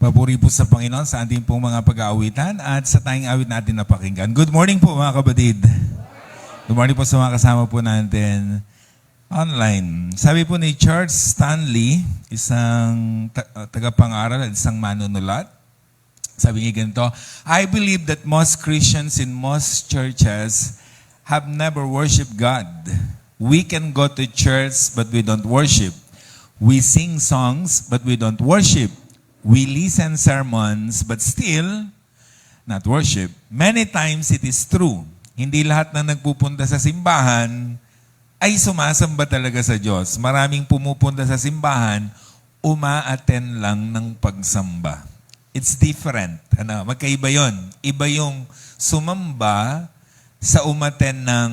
Papuri po sa Panginoon sa ating pong mga pag-aawitan at sa tayong awit natin na pakinggan. Good morning po mga kapatid. Good morning po sa mga kasama po natin online. Sabi po ni Charles Stanley, isang tagapang-aral at isang manunulat, sabi niya ganito, I believe that most Christians in most churches have never worshiped God. We can go to church but we don't worship. We sing songs but we don't worship. We listen sermons but still not worship. Many times it is true. Hindi lahat na nagpupunta sa simbahan ay sumasamba talaga sa Diyos. Maraming pumupunta sa simbahan, uma-attend lang ng pagsamba. It's different. Magkaiba yon. Iba yung sumamba sa umattend ng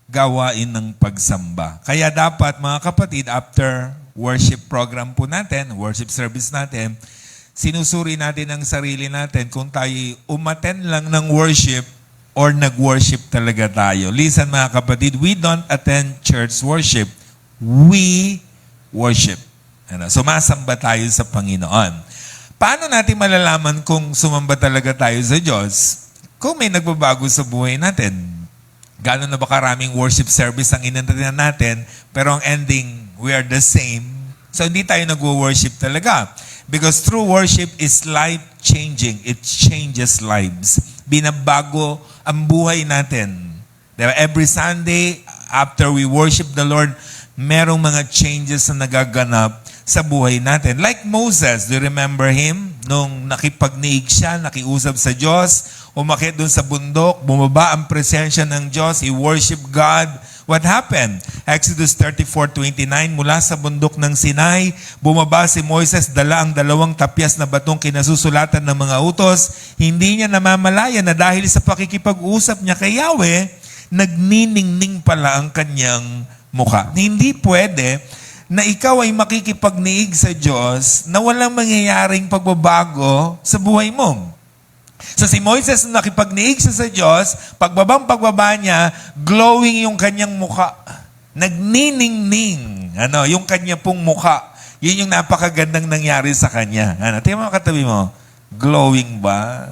gawain ng pagsamba. Kaya dapat mga kapatid, after worship program po natin, worship service natin, sinusuri natin ang sarili natin kung tayo umattend lang ng worship or nag-worship talaga tayo. Listen mga kapatid, we don't attend church worship. We worship. Sumasamba tayo sa Panginoon. Paano natin malalaman kung sumamba talaga tayo sa Diyos kung may nagbabago sa buhay natin? Gano'n na ba karaming worship service ang inantanan natin, pero ang ending, we are the same. So hindi tayo nag-worship talaga. Because true worship is life-changing. It changes lives. Binabago ang buhay natin. Diba? Every Sunday, after we worship the Lord, merong mga changes na nagaganap sa buhay natin. Like Moses, do you remember him? Nung nakipagniig siya, nakiusap sa Diyos, umakyat dun sa bundok, bumaba ang presensya ng Diyos, he worshiped God. What happened? Exodus 34:29, mula sa bundok ng Sinai, bumaba si Moises, dala ang 2 tapyas na batong kinasusulatan ng mga utos. Hindi niya namamalaya na dahil sa pakikipag-usap niya kay Yahweh, nagniningning pala ang kanyang mukha. Hindi pwede na ikaw ay makikipagniig sa Diyos na walang mangyayaring pagbabago sa buhay mo. So si Moises na nakipagniig siya sa Diyos, pagbaba niya, glowing yung kanyang mukha. Nagniningning, yung kanya pong mukha. Yun yung napakagandang nangyari sa kanya. Tingnan mo katabi mo, glowing ba?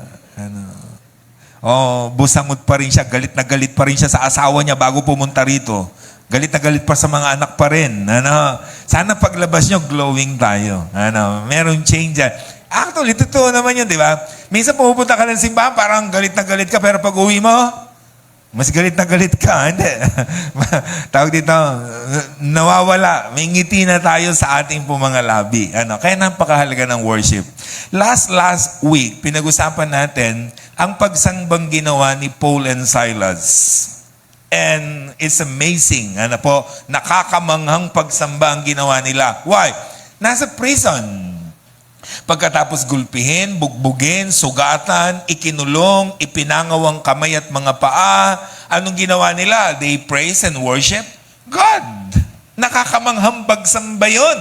Busangot pa rin siya, galit na galit pa rin siya sa asawa niya bago pumunta rito. Galit na galit pa sa mga anak pa rin. Sana paglabas nyo, glowing tayo. Merong change. Actually, totoo naman yun, di ba? Minsan pumupunta ka ng simbahan, parang galit na galit ka, pero pag uwi mo, mas galit na galit ka. Hindi. Tawag dito, nawawala. May ngiti na tayo sa ating po mga labi. Kaya napakahalaga ng worship. Last week, pinag-usapan natin ang pagsangbang ginawa ni Paul and Silas. And it's amazing. Nakakamanghang pagsamba ang ginawa nila. Why? Nasa prison. Pagkatapos gulpihin, bugbugin, sugatan, ikinulong, ipinangaw ang kamay at mga paa, anong ginawa nila? They praise and worship God. Nakakamanghang pagsamba yun.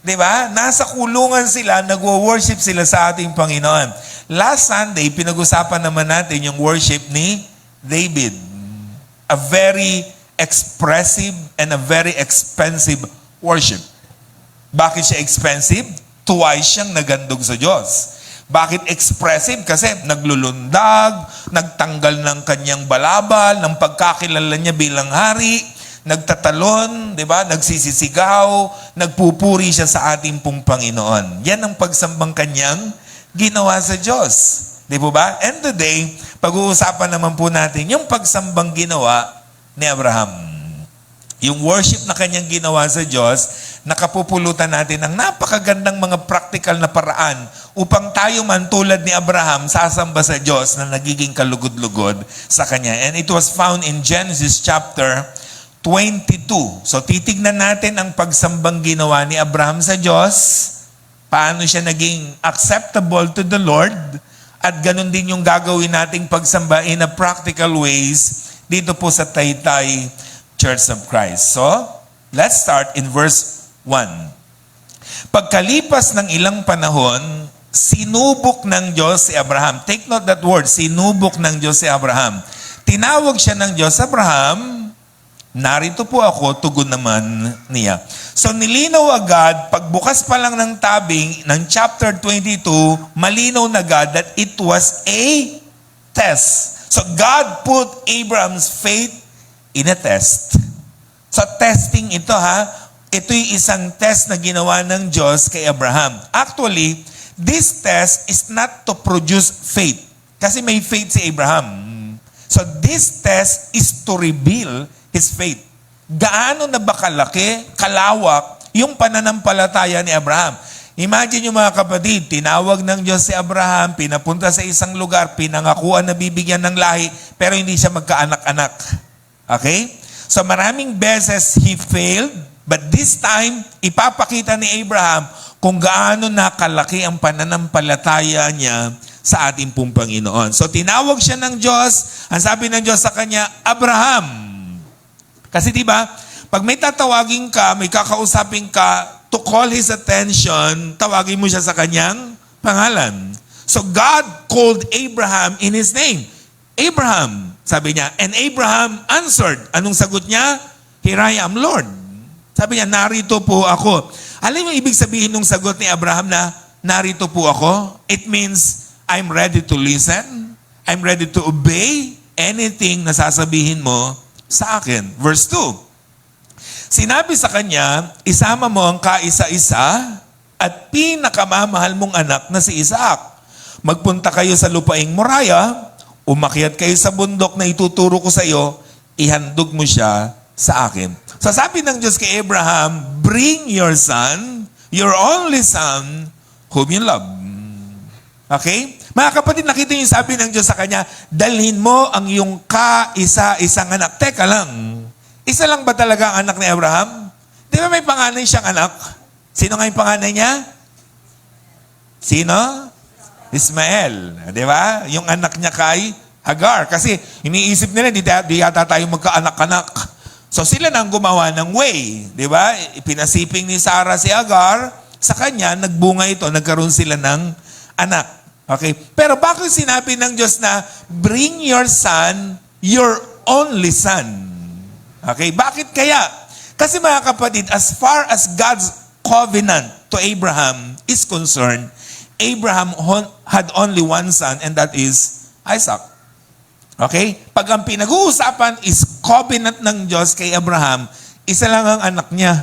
Diba? Nasa kulungan sila, nagwo-worship sila sa ating Panginoon. Last Sunday, pinag-usapan naman natin yung worship ni David. A very expressive and a very expensive worship. Bakit siya expensive? Twice siyang nagandog sa Diyos. Bakit expressive? Kasi naglulundag, nagtanggal ng kanyang balabal, ng pagkakilala niya bilang hari, nagtatalon, di ba? Nagsisisigaw, nagpupuri siya sa ating pong Panginoon. Yan ang pagsambang kanyang ginawa sa Diyos. Di po ba? And today, pag-uusapan naman po natin yung pagsambang ginawa ni Abraham. Yung worship na kanyang ginawa sa Diyos, nakapupulutan natin ng napakagandang mga practical na paraan upang tayo man tulad ni Abraham sasamba sa Diyos na nagiging kalugod-lugod sa Kanya. And it was found in Genesis chapter 22. So titignan natin ang pagsambang ginawa ni Abraham sa Diyos, paano siya naging acceptable to the Lord, at ganun din yung gagawin nating pagsamba in a practical ways dito po sa Taytay Church of Christ. So, let's start in verse 1. Pagkalipas ng ilang panahon, sinubok ng Diyos si Abraham. Take note that word, sinubok ng Diyos si Abraham. Tinawag siya ng Diyos, Abraham, narito po ako, tugon naman niya. So nilinaw agad, pagbukas pa lang ng tabing ng chapter 22, malinaw na agad that it was a test. So God put Abraham's faith in a test. So testing ito ito'y isang test na ginawa ng Diyos kay Abraham. Actually, this test is not to produce faith. Kasi may faith si Abraham. So this test is to reveal his faith. Gaano na ba kalaki, kalawak, yung pananampalataya ni Abraham? Imagine yung mga kapatid, tinawag ng Diyos si Abraham, pinapunta sa isang lugar, pinangakuan na bibigyan ng lahi, pero hindi siya magkaanak-anak. Okay? So maraming beses he failed, but this time, ipapakita ni Abraham kung gaano nakalaki ang pananampalataya niya sa ating pong Panginoon. So tinawag siya ng Diyos, ang sabi ng Diyos sa kanya, Abraham. Kasi diba, pag may tatawagin ka, may kakausapin ka, to call his attention, tawagin mo siya sa kanyang pangalan. So God called Abraham in his name. Abraham, sabi niya. And Abraham answered. Anong sagot niya? Here I am, Lord. Sabi niya, narito po ako. Alam mo ibig sabihin ng sagot ni Abraham na, narito po ako? It means, I'm ready to listen. I'm ready to obey anything na sasabihin mo sa akin. Verse 2. Sinabi sa kanya, isama mo ang kaisa-isa at pinakamamahal mong anak na si Isaac. Magpunta kayo sa lupaing Moriah, umakyat kayo sa bundok na ituturo ko sa iyo, ihandog mo siya sa akin. So sabi ng Diyos kay Abraham, bring your son, your only son, whom you love. Okay? Mga kapatid, nakita yung sabi ng Diyos sa kanya, dalhin mo ang iyong kaisa-isang anak. Teka lang, isa lang ba talaga ang anak ni Abraham? Di ba may panganay siyang anak? Sino nga yung panganay niya? Sino? Ismael. Di ba? Yung anak niya kay Hagar. Kasi iniisip nila, di yata tayo magkaanak-anak. So sila nang gumawa ng way. Di ba? Pinasiping ni Sarah si Hagar. Sa kanya, nagbunga ito. Nagkaroon sila ng anak. Okay? Pero bakit sinabi ng Diyos na, bring your son, your only son? Okay? Bakit kaya? Kasi mga kapatid, as far as God's covenant to Abraham is concerned, Abraham had only one son and that is Isaac. Okay? Pag ang pinag-uusapan is covenant ng Diyos kay Abraham, isa lang ang anak niya.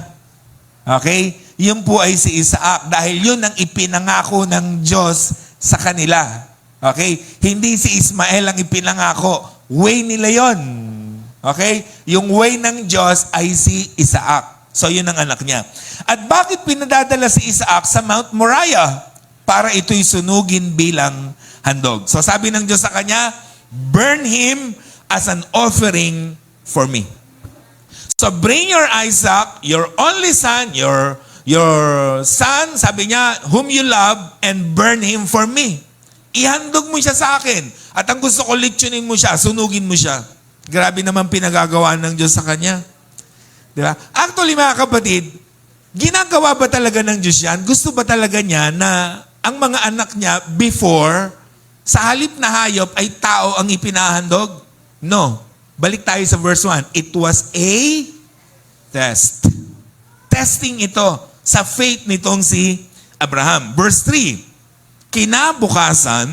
Okay? Yun po ay si Isaac dahil yun ang ipinangako ng Diyos sa kanila. Okay? Hindi si Ismael ang ipinangako. Way nila yon. Okay? Yung way ng Diyos ay si Isaac. So yun ang anak niya. At bakit pinadadala si Isaac sa Mount Moriah? Para ito'y sunugin bilang handog. So sabi ng Diyos sa kanya, burn him as an offering for me. So bring your Isaac, your only son, your son, sabi niya, whom you love, and burn him for me. Ihandog mo siya sa akin. At ang gusto ko, leksyonin mo siya, sunugin mo siya. Grabe naman pinagagawa ng Diyos sa kanya. Di ba? Actually, mga kapatid, ginagawa ba talaga ng Diyos yan? Gusto ba talaga niya na ang mga anak niya before, sa halip na hayop ay tao ang ipinahandog? No. Balik tayo sa verse 1. It was a test. Testing ito sa faith nitong si Abraham. Verse 3. Kinabukasan,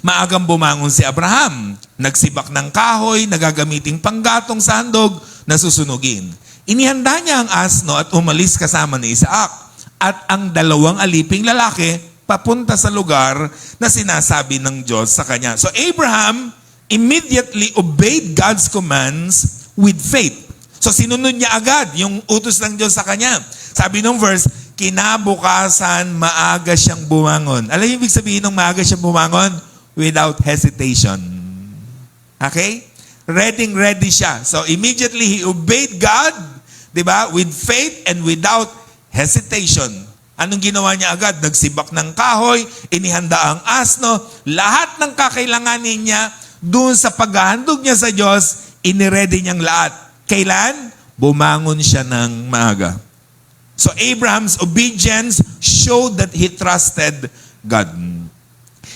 maagang bumangon si Abraham. Nagsibak ng kahoy, nagagamiting panggatong sa handog na susunugin. Inihanda niya ang asno at umalis kasama ni Isaac. At ang dalawang aliping lalaki papunta sa lugar na sinasabi ng Diyos sa kanya. So Abraham immediately obeyed God's commands with faith. So sinunod niya agad yung utos ng Diyos sa kanya. Sabi ng verse, kinabukasan maaga siyang bumangon. Alam yung ibig sabihin ng maaga siyang bumangon? Without hesitation. Okay? Ready siya. So immediately he obeyed God, di ba? With faith and without hesitation. Anong ginawa niya agad? Nagsibak ng kahoy, inihanda ang asno, lahat ng kakailanganin niya, doon sa paghahandog niya sa Diyos, iniready niyang lahat. Kailan? Bumangon siya ng maaga. So Abraham's obedience showed that he trusted God.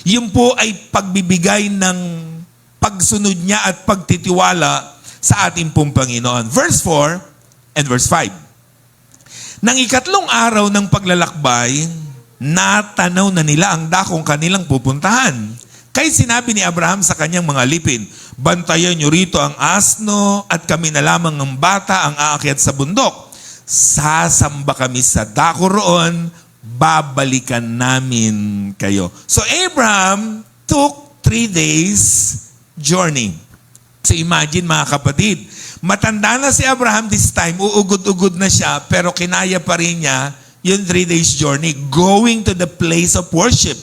Yun po ay pagbibigay ng pagsunod niya at pagtitiwala sa ating pong Panginoon. Verse 4 and verse 5. Nang ikatlong araw ng paglalakbay, natanaw na nila ang dakong kanilang pupuntahan. Kaya sinabi ni Abraham sa kanyang mga alipin, bantayan niyo rito ang asno at kami na lamang ng bata ang aakyat sa bundok. Sasamba kami sa dako roon, babalikan namin kayo. So Abraham took 3 days journey. So imagine mga kapatid, matanda na si Abraham this time, uugod-ugod na siya, pero kinaya pa rin niya yung 3 days journey, going to the place of worship,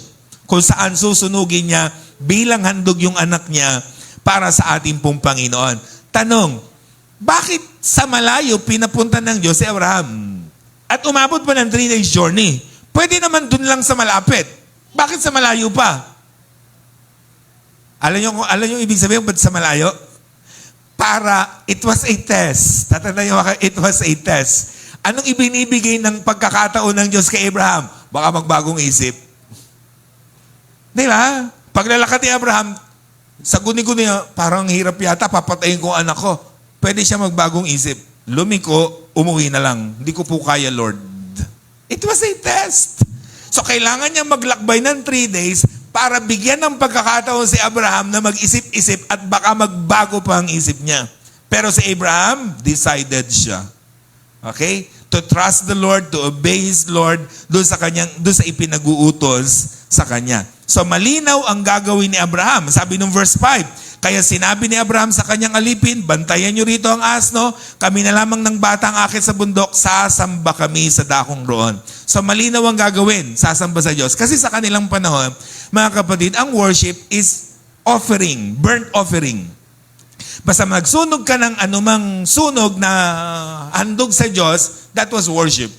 kung saan susunugin niya bilang handog yung anak niya para sa ating pong Panginoon. Tanong, bakit sa malayo pinapunta ng Diyos si Abraham? At umabot pa ng 3 days journey? Pwede naman dun lang sa malapit. Bakit sa malayo pa? Alam niyo ibig sabihin ba't sa malayo? Para it was a test. Tatanda niyo, it was a test. Anong ibinibigay ng pagkakataon ng Diyos kay Abraham? Baka magbagong isip. Di ba? Paglalakad ni Abraham, sa guni-guni, parang hirap yata, papatayin ko ang anak ko. Pwede siya magbagong isip. Lumiko, umuwi na lang. Hindi ko po kaya, Lord. It was a test. So, kailangan niya maglakbay ng 3 days para bigyan ng pagkakataon si Abraham na mag-isip-isip at baka magbago pa ang isip niya. Pero si Abraham, decided siya. Okay? To trust the Lord, to obey His Lord, doon sa ipinag-uutos sa kanya. So malinaw ang gagawin ni Abraham. Sabi nung verse 5, kaya sinabi ni Abraham sa kanyang alipin, bantayan niyo rito ang asno, kami na lamang ng bata ang akit sa bundok, sasamba kami sa dakong roon. So malinaw ang gagawin, sasamba sa Diyos. Kasi sa kanilang panahon, mga kapatid, ang worship is offering, burnt offering. Basta magsunog ka ng anumang sunog na handog sa Diyos, that was worship.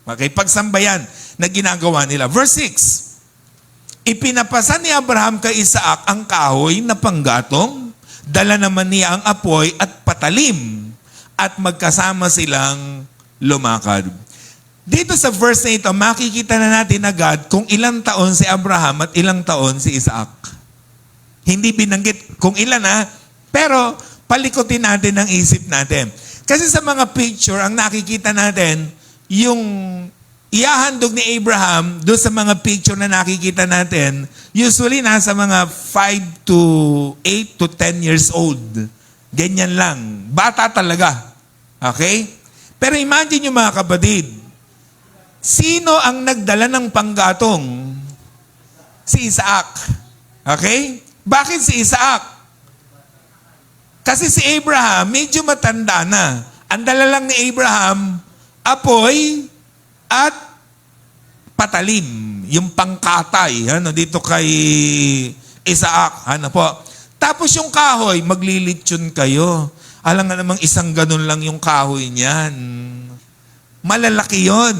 Okay, pagsambayan na ginagawa nila. Verse 6, ipinapasa ni Abraham kay Isaac ang kahoy na panggatong, dala naman niya ang apoy at patalim, at magkasama silang lumakad. Dito sa verse na ito, makikita na natin agad kung ilang taon si Abraham at ilang taon si Isaac. Hindi binanggit kung ilan pero palikutin natin ang isip natin. Kasi sa mga picture, ang nakikita natin, yung iahandog ni Abraham doon sa mga picture na nakikita natin, usually nasa mga 5 to 8 to 10 years old. Ganyan lang. Bata talaga. Okay? Pero imagine nyo mga kapatid, sino ang nagdala ng panggatong? Si Isaac. Okay? Bakit si Isaac? Kasi si Abraham, medyo matanda na. Ang dala lang ni Abraham, apoy at patalim. Yung pangkatay. Dito kay Isaac. Tapos yung kahoy, maglilitsyon kayo. Alam nga namang isang ganun lang yung kahoy niyan. Malalaki yun.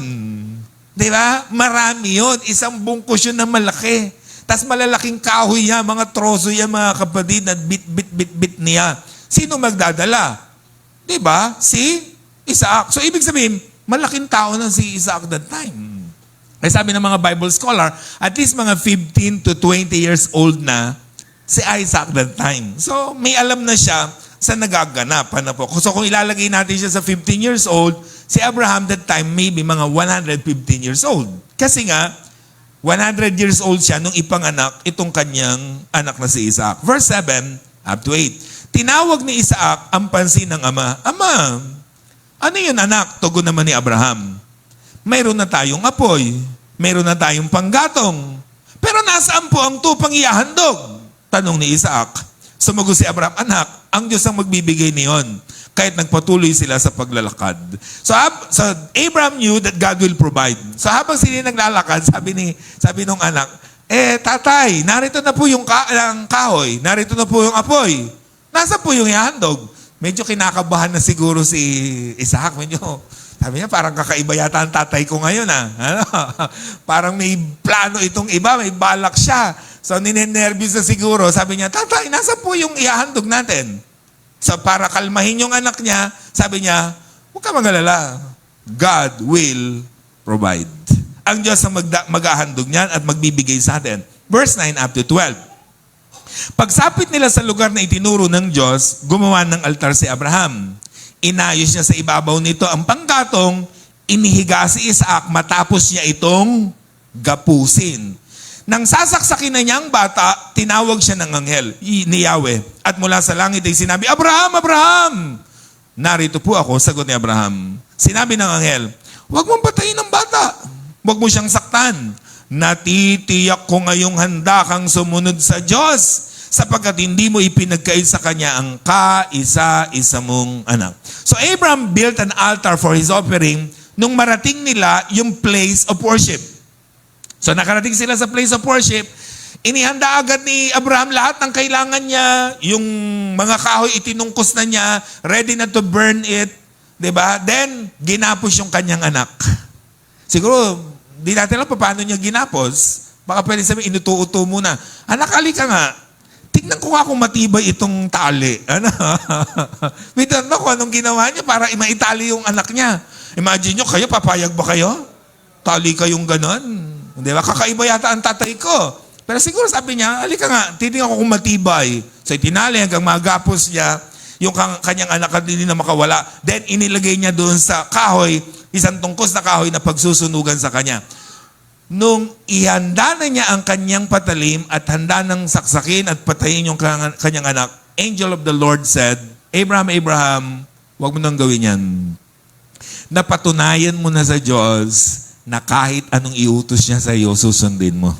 Di ba? Marami yun. Isang bungkus yun na malaki. Tapos malalaking kahoy yan, mga troso yan, mga kapatid, na bit niya. Sino magdadala? Di ba? Si Isaac. So, ibig sabihin, malaking tao na si Isaac that time. Kaya sabi ng mga Bible scholar, at least mga 15 to 20 years old na si Isaac that time. So, may alam na siya sa nagaganap. So, kung ilalagay natin siya sa 15 years old, si Abraham that time maybe mga 115 years old. Kasi nga, 100 years old siya nung ipanganak itong kanyang anak na si Isaac. Verse 7 up to 8. Tinawag ni Isaac ang pansin ng ama. Ama, ano yun anak? Tugon naman ni Abraham. Mayroon na tayong apoy. Mayroon na tayong panggatong. Pero nasaan po ang tupang ihahandog? Tanong ni Isaac. Sumagot si Abraham, anak, ang Diyos ang magbibigay niyon. Kahit nagpatuloy sila sa paglalakad. So Abraham knew that God will provide. So habang sila naglalakad, sabi nung anak, tatay, narito na po yung kahoy. Narito na po yung apoy. Nasa po yung ihahandog? Medyo kinakabahan na siguro si Isaac. Sabi niya, parang kakaiba yata ang tatay ko ngayon. Parang may plano itong iba, may balak siya. So ninenervyos na siguro. Sabi niya, tatay, nasa po yung ihahandog natin? So para kalmahin yung anak niya, sabi niya, huwag ka mag-alala. God will provide. Ang Diyos ang mag-ahandog niyan at magbibigay sa atin. Verse 9 up to 12. Pagsapit nila sa lugar na itinuro ng Diyos, gumawa ng altar si Abraham. Inayos niya sa ibabaw nito ang panggatong, inihiga si Isaac matapos niya itong gapusin. Nang sasaksakin na niya ang bata, tinawag siya ng anghel ni Yahweh. At mula sa langit ay sinabi, Abraham, Abraham! Narito po ako, sagot ni Abraham. Sinabi ng anghel, huwag mong patayin ang bata. Huwag mo siyang saktan. Natitiyak ko ngayong handa kang sumunod sa Diyos sapagkat hindi mo ipinagkait sa kanya ang kaisa-isa mong anak. So Abraham built an altar for his offering nung marating nila yung place of worship. So nakarating sila sa place of worship, inihanda agad ni Abraham lahat ng kailangan niya, yung mga kahoy itinungkos na niya, ready na to burn it, 'di ba? Then ginapos yung kanyang anak. Siguro di natin alam paano niya ginapos. Baka pwede sabihin, inuto-uto muna. Anak, halika nga. Tignan ko nga kung matibay itong tali. Ano? We don't know kung anong ginawa niya para maitali yung anak niya. Imagine nyo, kayo, papayag ba kayo? Tali kayong ganon. Di ba? Kakaiba yata ang tatay ko. Pero siguro sabi niya, halika nga, titingnan ko kung matibay. So itinali hanggang magapos niya yung kanyang anak at hindi na makawala. Then inilagay niya doon sa kahoy, isang tungkos na kahoy na pagsusunugan sa kanya. Nung ihanda na niya ang kanyang patalim at handa ng saksakin at patayin yung kanyang anak, angel of the Lord said, Abraham, Abraham, huwag mo nang gawin yan. Napatunayan mo na sa Diyos na kahit anong iutos niya sa iyo, susundin mo.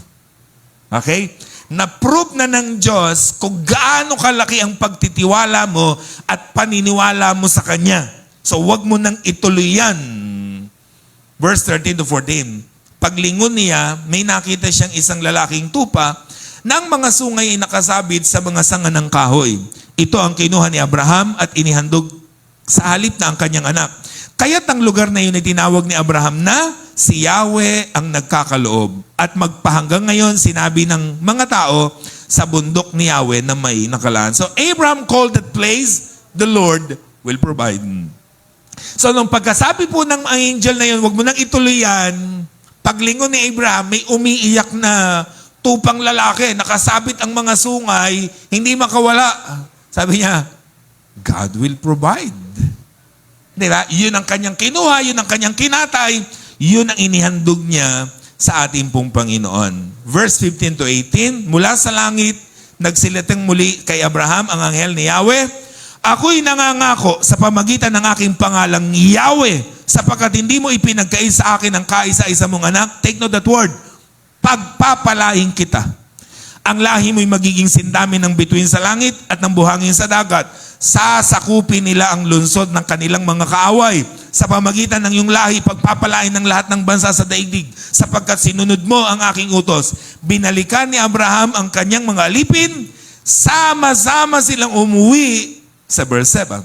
Okay? Na-prove na ng Diyos kung gaano kalaki ang pagtitiwala mo at paniniwala mo sa Kanya. So wag mo nang ituloy yan. Verse 13 to 14. Paglingon niya, may nakita siyang isang lalaking tupa ng mga sungay ay nakasabit sa mga sanga ng kahoy. Ito ang kinuha ni Abraham at inihandog sa halip na ang kanyang anak. Kaya't ang lugar na yun ay tinawag ni Abraham na si Yahweh ang nagkakaloob. At magpahanggang ngayon, sinabi ng mga tao sa bundok ni Yahweh na may nakalaan. So Abraham called that place, the Lord will provide. So nung pagkasabi po ng angel na yun, wag mo nang ituloy yan, paglingon ni Abraham, may umiiyak na tupang lalaki, nakasabit ang mga sungay, hindi makawala. Sabi niya, God will provide. Diba? Yun ang kanyang kinuha, yun ang kanyang kinatay, yun ang inihandog niya sa ating pong Panginoon. Verse 15 to 18, mula sa langit, nagsilitang muli kay Abraham ang anghel ni Yahweh, ako'y nangangako sa pamagitan ng aking pangalang Yahweh, sapagkat hindi mo ipinagkait sa akin ang kaisa-isa mong anak. Take note that word, pagpapalain kita. Ang lahi mo'y magiging sindamin ng bituin sa langit at ng buhangin sa dagat. Sasakupin nila ang lungsod ng kanilang mga kaaway. Sa pamagitan ng iyong lahi, pagpapalain ng lahat ng bansa sa daigdig, sapagkat sinunod mo ang aking utos. Binalikan ni Abraham ang kanyang mga alipin, sama-sama silang umuwi sa Beersheba.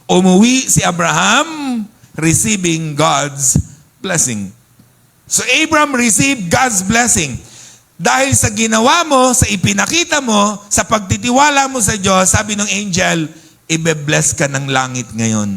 Umuwi si Abraham receiving God's blessing. So Abraham received God's blessing. Dahil sa ginawa mo, sa ipinakita mo, sa pagtitiwala mo sa Diyos, sabi ng angel, ibe-bless ka ng langit ngayon.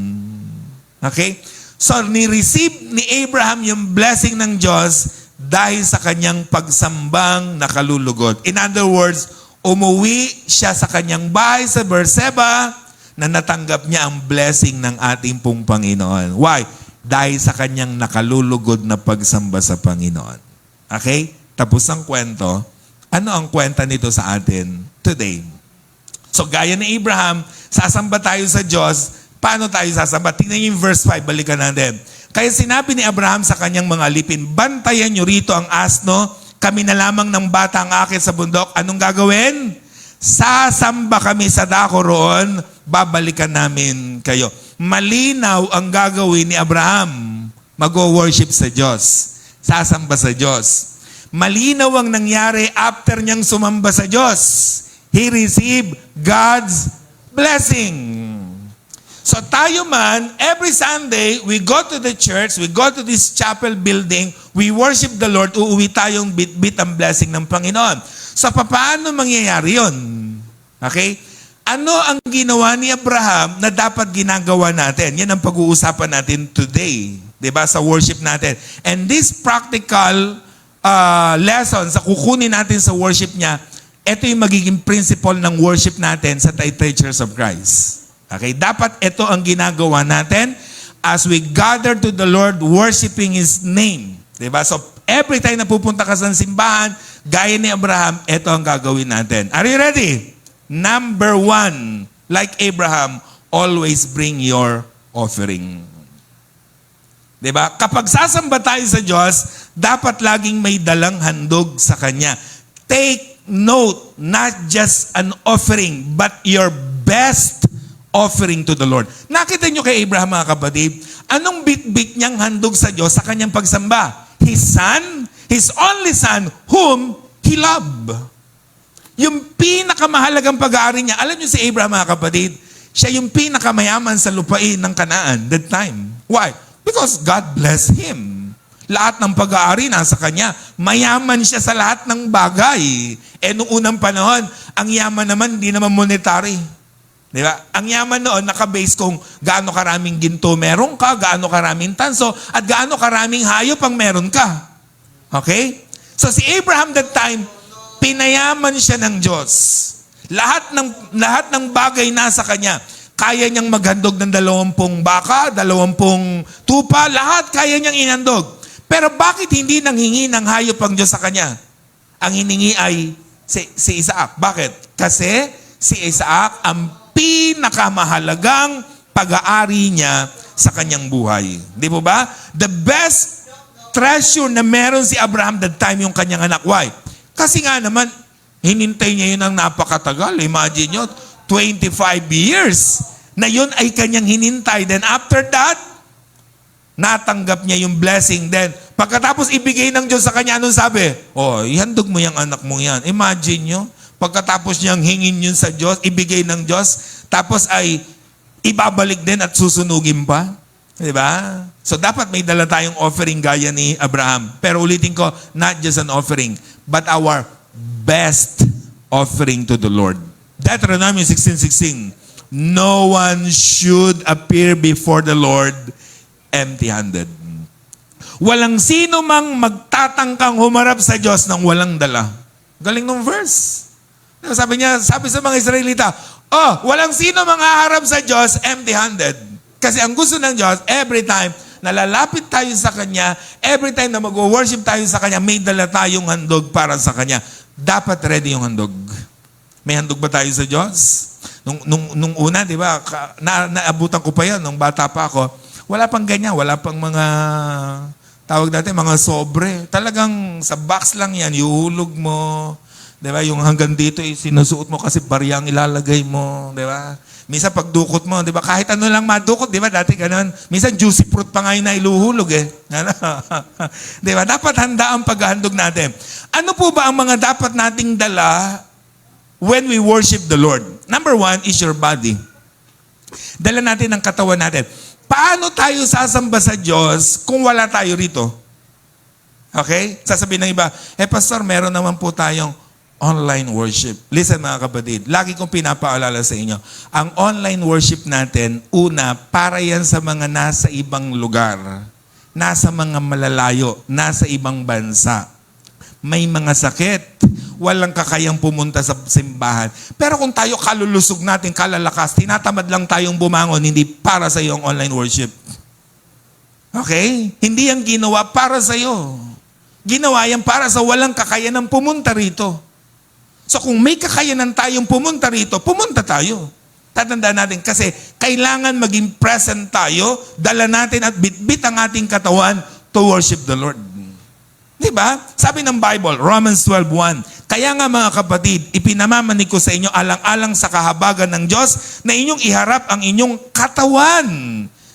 Okay? So, ni-receive ni Abraham yung blessing ng Diyos dahil sa kanyang pagsambang nakalulugod. In other words, umuwi siya sa kanyang bahay sa Beersheba na natanggap niya ang blessing ng ating pong Panginoon. Why? Dahil sa kanyang nakalulugod na pagsamba sa Panginoon. Okay? Tapos ang kwento, ano ang kwenta nito sa atin today? So gaya ni Abraham, sasamba tayo sa Diyos. Paano tayo sasamba? Tingnan niyo yung verse 5, balikan natin. Kaya sinabi ni Abraham sa kanyang mga alipin, bantayan niyo rito ang asno, kami na lamang ng bata ang akit sa bundok. Anong gagawin? Sasamba kami sa dako roon, babalikan namin kayo. Malinaw ang gagawin ni Abraham. Mag-worship sa Diyos. Sasamba sa Diyos. Malinaw ang nangyari after niyang sumamba sa Diyos. He received God's blessing. So tayo man, every Sunday, we go to the church, we go to this chapel building, we worship the Lord, uuwi tayong bit-bit ang blessing ng Panginoon. So paano mangyayari yun? Okay? Ano ang ginawa ni Abraham na dapat ginagawa natin? Yan ang pag-uusapan natin today. Diba? Sa worship natin. And this practical lesson sa kukunin natin sa worship niya, ito yung magiging principle ng worship natin sa Taytay Church of Christ. Okay? Dapat ito ang ginagawa natin as we gather to the Lord worshiping His name. Diba? So, every time na pupunta ka sa simbahan, gaya ni Abraham, ito ang gagawin natin. Are you ready? Number 1, like Abraham, always bring your offering. Diba? Kapag sasamba tayo sa Diyos, dapat laging may dalang handog sa Kanya. Take note, not just an offering, but your best offering to the Lord. Nakita nyo kay Abraham, mga kapatid, anong bit-bit niyang handog sa Diyos sa kanyang pagsamba? His son, his only son, whom he loved. Yung pinakamahalagang pag-aari niya, alam nyo si Abraham, mga kapatid, siya yung pinakamayaman sa lupain ng Canaan that time. Why? Because God blessed him. Lahat ng pag-aari nasa kanya. Mayaman siya sa lahat ng bagay. Noong unang panahon, ang yaman naman, hindi naman monetary. Di ba? Ang yaman noon, nakabase kung gaano karaming ginto meron ka, gaano karaming tanso, at gaano karaming hayop ang meron ka. Okay? So si Abraham that time, pinayaman siya ng Diyos. Lahat ng bagay nasa kanya. Kaya niyang maghandog ng 20 baka, 20 tupa, lahat kaya niyang inhandog. Pero bakit hindi nanghingi ng hayop ang Diyos sa kanya? Ang hiningi ay si Isaac. Bakit? Kasi si Isaac ang pinakamahalagang pag-aari niya sa kanyang buhay. Di po ba? The best treasure na meron si Abraham that time yung kanyang anak. Why? Kasi nga naman, hinintay niya yun ng napakatagal. Imagine nyo, 25 years na yun ay kanyang hinintay. Then after that, natanggap niya yung blessing. Then, pagkatapos ibigay ng Diyos sa kanya, anong sabi? Ihandog mo yung anak mo yan. Imagine nyo, pagkatapos niyang hingin yun sa Diyos, ibigay ng Diyos, tapos ay ibabalik din at susunugin pa. Diba? So, dapat may dala tayong offering gaya ni Abraham. Pero ulitin ko, not just an offering, but our best offering to the Lord. Deuteronomy 16:16. No one should appear before the Lord empty-handed. Walang sino mang magtatangkang humarap sa Diyos nang walang dala. Galing nung verse. Sabi sa mga Israelita, walang sino mang haharap sa Diyos empty-handed. Kasi ang gusto ng Diyos, every time na lalapit tayo sa Kanya, every time na mag-worship tayo sa Kanya, may dala tayong handog para sa Kanya. Dapat ready yung handog. May handog ba tayo sa Diyos? Nung una, di ba, naabutan ko pa yan, nung bata pa ako, wala pang ganyan, wala pang mga, tawag natin, mga sobre. Talagang sa box lang yan, iuhulog mo. Di ba? Yung hanggang dito, sinusuot mo kasi bariyang ilalagay mo. Di ba? Minsan pagdukot mo, di ba? Kahit ano lang madukot, di ba? Dati ganun. Minsan juicy fruit pa nga yung nailuhulog eh. Di ba? Dapat handa ang paghahandog natin. Ano po ba ang mga dapat nating dala when we worship the Lord? Number 1 is your body. Dala natin ang katawan natin. Paano tayo sasamba sa Diyos kung wala tayo rito? Okay? Sasabihin ng iba, Pastor, meron naman po tayong online worship. Listen mga kapatid, lagi kong pinapaalala sa inyo, ang online worship natin, una, para yan sa mga nasa ibang lugar, nasa mga malalayo, nasa ibang bansa. May mga sakit, walang kakayang pumunta sa simbahan. Pero kung tayo kalulusog natin, kalalakas, tinatamad lang tayong bumangon, hindi para sa iyo ang online worship. Okay? Hindi yan ginawa para sa iyo. Ginawa yan para sa walang kakayanang pumunta rito. So kung may kakayanan tayong pumunta rito, pumunta tayo. Tatandaan natin kasi kailangan maging present tayo, dala natin at bitbit ang ating katawan to worship the Lord. Diba? Sabi ng Bible, Romans 12:1, kaya nga mga kapatid, ipinamamanig ko sa inyo alang-alang sa kahabagan ng Diyos na inyong iharap ang inyong katawan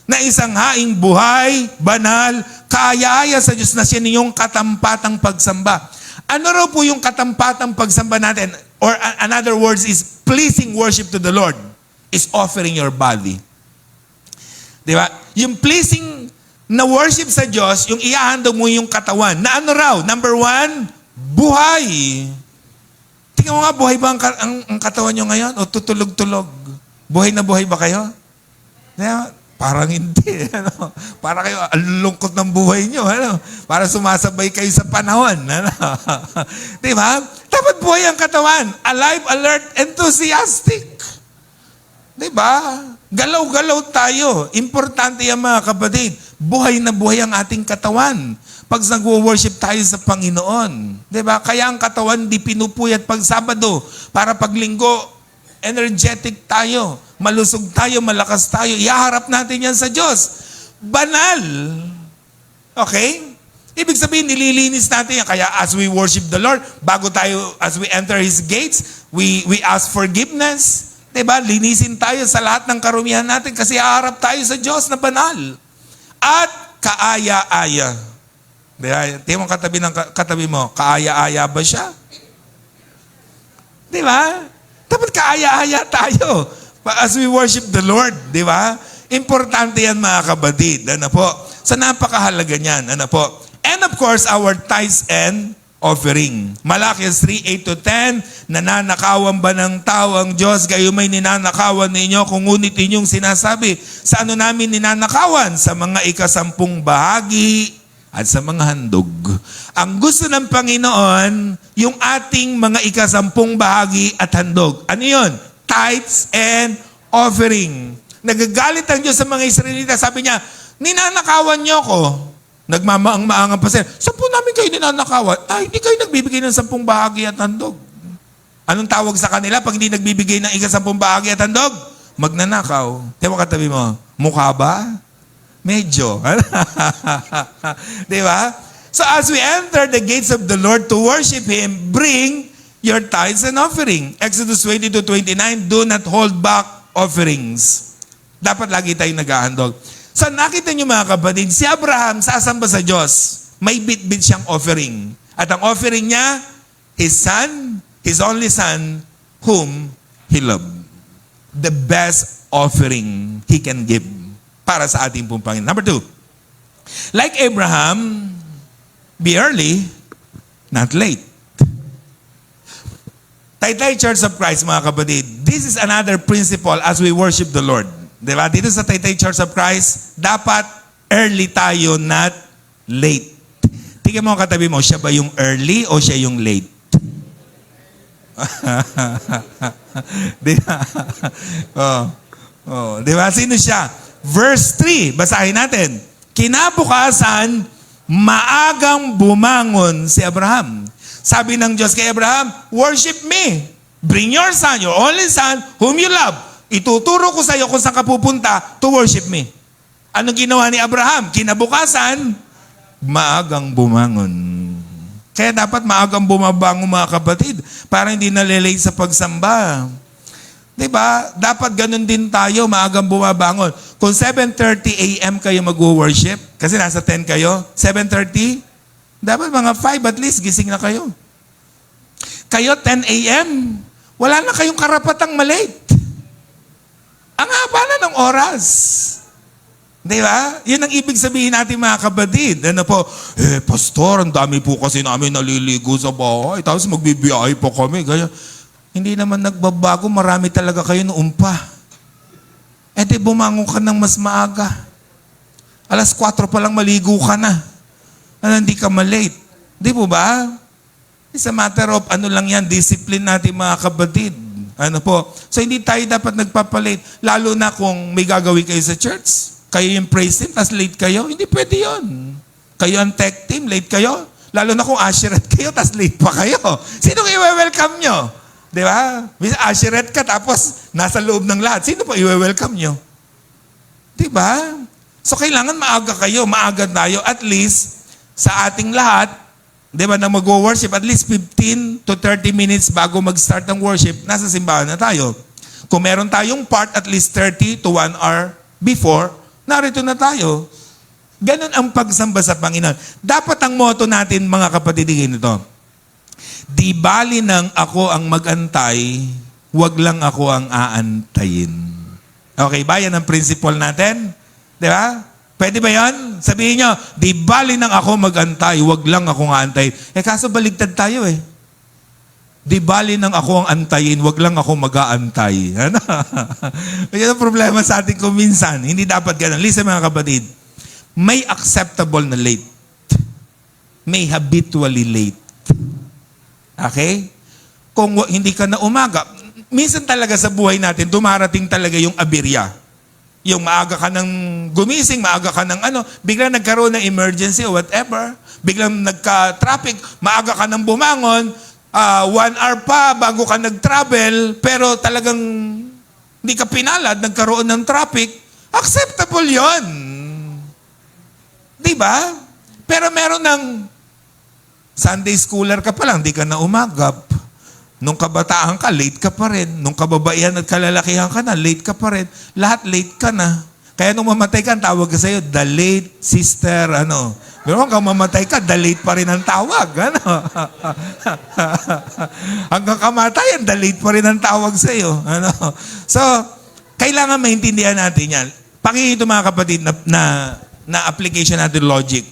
na isang haing buhay, banal, kaaya-aya sa Diyos na siya ninyong katampatang pagsamba. Ano raw po yung katampatang pagsamba natin? Or another words is pleasing worship to the Lord is offering your body. Diba? Yung pleasing na worship sa Diyos, yung iahandog mo yung katawan. Na ano raw? Number 1, buhay. Tingnan mo nga, buhay ba ang katawan nyo ngayon? O tutulog-tulog? Buhay na buhay ba kayo? Diba? Parang hindi. Ano? Para kayo, ang lungkot ng buhay nyo. Ano? Para sumasabay kayo sa panahon. Ano? Diba? Dapat buhay ang katawan. Alive, alert, enthusiastic. Diba? Galaw-galaw tayo. Importante yan mga kapatid. Buhay na buhay ang ating katawan. Pag nag-worship tayo sa Panginoon. Diba? Kaya ang katawan di pinupuyat pag Sabado. Para pag Linggo, energetic tayo. Malusog tayo, malakas tayo. Iharap natin yan sa Diyos. Banal. Okay? Ibig sabihin, nililinis natin yan. Kaya as we worship the Lord, bago tayo, as we enter His gates, we ask forgiveness. Diba? Linisin tayo sa lahat ng karumihan natin kasi haharap tayo sa Diyos na banal. At kaaya-aya. Diba? Tingnan mo katabi mo, kaaya-aya ba siya? Diba? Dapat kaaya-aya tayo as we worship the Lord. Diba? Importante yan mga kabatid. Ano po? Sa napakahalaga niyan. Ano po? And of course, our tithes and offering. Malakias 3:8-10, nananakawan ba ng tao ang Diyos? Gayo may ninanakawan ninyo kung ngunit inyong sinasabi, sa ano namin ninanakawan? Sa mga ikasampung bahagi at sa mga handog. Ang gusto ng Panginoon, yung ating mga ikasampung bahagi at handog. Ano yun? Tithes and offering. Nagagalit ang Diyos sa mga Israelita. Sabi niya, ninanakawan niyo ko. Nagmamaang-maangan pa sila. Saan po namin kayo ninanakawan? Hindi kayo nagbibigay ng 10 bahagi at handog. Anong tawag sa kanila pag hindi nagbibigay ng 10 bahagi at handog? Magnanakaw. Tiyan mo katabi mo, mukha ba? Medyo. Di ba? So as we enter the gates of the Lord to worship Him, bring your tithes and offering. Exodus 20-29, do not hold back offerings. Dapat lagi tayong naghahandog. So nakita niyo mga kapatid, si Abraham sasamba sa Diyos. May bit-bit siyang offering. At ang offering niya, his son, his only son, whom he loved. The best offering he can give para sa ating pong Panginoon. Number 2, like Abraham, be early, not late. Taytay Church of Christ, mga kapatid, this is another principle as we worship the Lord. Diba? Dito sa Taytay Church of Christ, dapat early tayo, not late. Tingnan mo ang katabi mo, siya ba yung early o siya yung late? Diba? Diba? Sino siya? Verse 3, basahin natin. Kinabukasan, maagang bumangon si Abraham. Sabi ng Diyos kay Abraham, worship me. Bring your son, your only son, whom you love. Ituturo ko sa iyo kung saan ka pupunta to worship me. Anong ginawa ni Abraham? Kinabukasan, maagang bumangon. Kaya dapat maagang bumabangon mga kapatid para hindi nalilate sa pagsamba. Diba? Dapat ganun din tayo, maagang bumabangon. Kung 7:30 a.m. kayo mag-worship, kasi nasa 10 kayo, 7:30, dapat mga 5 at least gising na kayo. Kayo 10 a.m., wala na kayong karapatang malate. Ang haba na ng oras. Di ba? Yun ang ibig sabihin natin mga kapatid. Ano po? Pastor, ang dami po kasi namin naliligo sa bahay. Tapos magbibiyahe po kami. Gaya. Hindi naman nagbabago. Marami talaga kayo noon pa. Di bumangon ka ng mas maaga. 4:00 pa lang maligo ka na. Hindi ka malate. Di po ba? It's a matter of ano lang yan, discipline natin mga kapatid. Ano po? So hindi tayo dapat nagpapalate. Lalo na kung may gagawin kayo sa church. Kayo yung praise team, tas late kayo. Hindi pwede yun. Kayo ang tech team, late kayo. Lalo na kung usherette kayo, tas late pa kayo. Sino i-welcome nyo? Di ba? Usherette ka, tapos nasa loob ng lahat. Sino pa i-welcome nyo? Di ba? So kailangan maaga kayo, maaga tayo. At least, sa ating lahat, di ba, na mag-worship, at least 15 to 30 minutes bago mag-start ng worship, nasa simbahan na tayo. Kung meron tayong part, at least 30 to 1 hour before, narito na tayo. Ganon ang pagsamba sa Panginoon. Dapat ang motto natin, mga kapatid, ito. Di bali nang ako ang mag-antay, wag lang ako ang aantayin. Okay ba? Yan ang principle natin. Di ba? Pwede ba yan? Sabihin nyo, di bali nang ako mag-antay, wag lang akong aantay. Kaso baligtad tayo eh. Di bali nang ako ang antayin, wag lang ako mag-aantay. Ano? Yan ang problema sa atin kung minsan. Hindi dapat ganun. Listen mga kapatid, may acceptable na late. May habitually late. Okay? kung hindi ka na umaga, minsan talaga sa buhay natin, dumarating talaga yung aberya. Yung maaga ka ng gumising, maaga ka ng biglang nagkaroon ng emergency or whatever, biglang nagka-traffic, maaga ka ng bumangon, 1 hour pa bago ka nag-travel, pero talagang hindi ka pinalad, nagkaroon ng traffic, acceptable yon. Di ba? Pero meron ng Sunday schooler ka pa lang, di ka na umagap. Nung kabataan ka, late ka pa rin. Nung kababaihan at kalalakihan ka na, late ka pa rin. Lahat late ka na. Kaya nung mamatay ka, ang tawag ka sa'yo, the late sister, Pero kung mamatay ka, the late pa rin ang tawag, Hanggang kamatayan, the late pa rin ang tawag sa'yo, So, kailangan maintindihan natin yan. Pakinggan ito mga kapatid na application natin logic.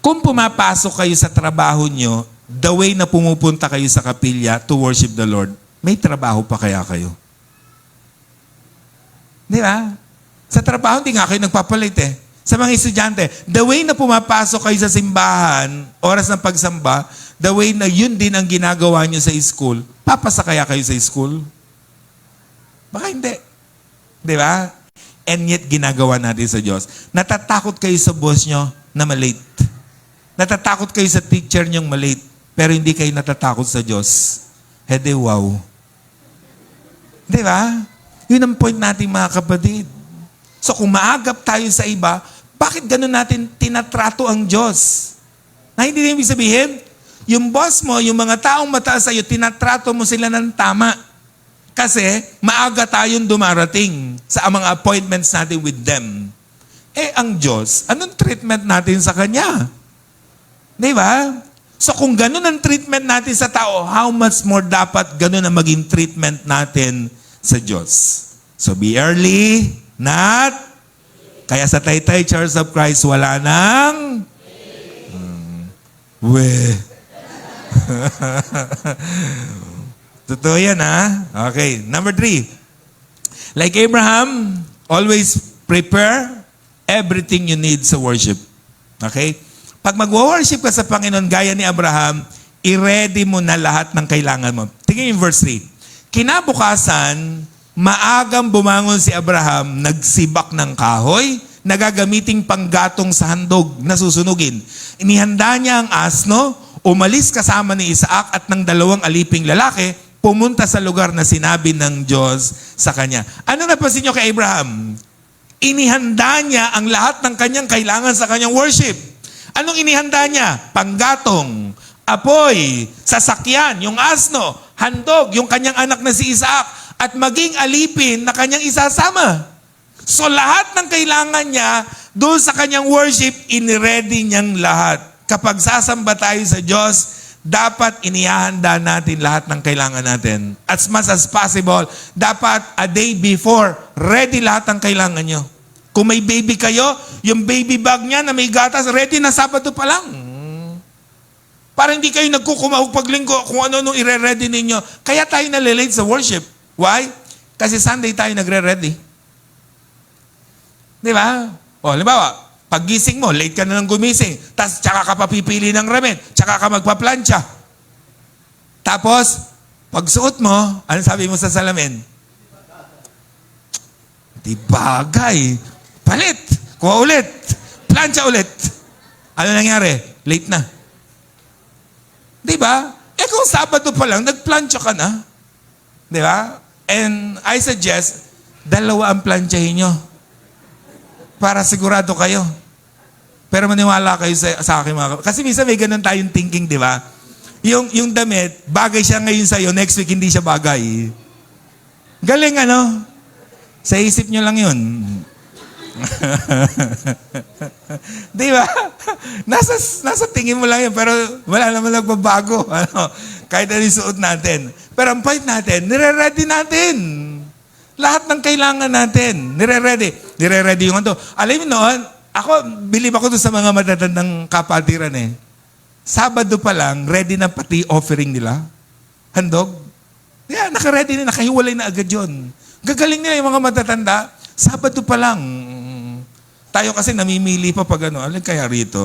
Kung pumapasok kayo sa trabaho nyo, the way na pumupunta kayo sa kapilya to worship the Lord, may trabaho pa kaya kayo? Di ba? Sa trabaho, hindi nga kayo nagpapalit eh. Sa mga estudyante, the way na pumapasok kayo sa simbahan, oras ng pagsamba, the way na yun din ang ginagawa nyo sa school, papasa kaya kayo sa school? Baka hindi. Di ba? And yet, ginagawa natin sa Diyos. Natatakot kayo sa boss nyo na malate. Natatakot kayo sa teacher nyong malate. Pero hindi kayo natatakot sa Diyos. Hede, wow. Di ba? Yun ang point natin mga kapatid. So kung maagap tayo sa iba, bakit ganun natin tinatrato ang Diyos? Na hindi ibig sabihin, yung boss mo, yung mga taong mataas sa'yo, tinatrato mo sila ng tama. Kasi maaga tayong dumarating sa mga appointments natin with them. Ang Diyos, anong treatment natin sa Kanya? Di ba? So kung ganun ang treatment natin sa tao, how much more dapat ganun ang maging treatment natin sa Diyos? So be early, not. Kaya sa Taytay Church of Christ, wala nang Totoo yan, ha? Okay. Number 3. Like Abraham, always prepare everything you need sa worship. Okay? Pag mag-worship ka sa Panginoon, gaya ni Abraham, i-ready mo na lahat ng kailangan mo. Tingnan yung verse 3. Kinabukasan, maagang bumangon si Abraham, nagsibak ng kahoy, nagagamiting panggatong sa handog na susunugin. Inihanda niya ang asno, umalis kasama ni Isaac at ng 2 aliping lalaki, pumunta sa lugar na sinabi ng Diyos sa kanya. Ano napansin niyo kay Abraham? Inihanda niya ang lahat ng kanyang kailangan sa kanyang worship. Anong inihanda niya? Panggatong, apoy, sasakyan, yung asno, handog, yung kanyang anak na si Isaac, at maging alipin na kanyang isasama. So lahat ng kailangan niya, doon sa kanyang worship, iniready niyang lahat. Kapag sasamba tayo sa Diyos, dapat inihanda natin lahat ng kailangan natin. As much as possible, dapat a day before, ready lahat ng kailangan nyo. Kung may baby kayo, yung baby bag niya na may gatas, ready na Sabado pa lang. Para hindi kayo nagkukumahog paglinggo kung ano-ano ire-ready ninyo. Kaya tayo nalilate sa worship. Why? Kasi Sunday tayo nagre-ready. Di ba? O, halimbawa, paggising mo, late ka na lang gumising, tapos tsaka ka papipili ng ramen, tsaka ka magpa-plancha. Tapos, pagsuot mo, ano sabi mo sa salamin? Di bagay. Palit. Kuha ulit. Plancha ulit. Ano nangyari? Late na. Di ba? Kung Sabado pa lang, nagplancha ka na. Di ba? And I suggest, 2 ang planchahin nyo. Para sigurado kayo. Pero maniwala kayo sa akin mga. Kasi minsan may ganun tayong thinking, di ba? Yung damit, bagay siya ngayon sa'yo, next week hindi siya bagay. Galing Sa isip nyo lang yun. Di ba? Nasa tingin mo lang yun, pero wala naman nagbabago. Kahit ano yung suot natin. Pero ang point natin, nire-ready natin. Lahat ng kailangan natin. Nire-ready yung ito. Alam mo noon, believe ako doon sa mga matatandang kapatiran Sabado pa lang, ready na pati offering nila. Handog. Yeah, naka-ready na, nakahiwalay na agad yun. Gagaling nila yung mga matatanda, Sabado pa lang. Tayo kasi namimili pa pag ano, alin kaya rito?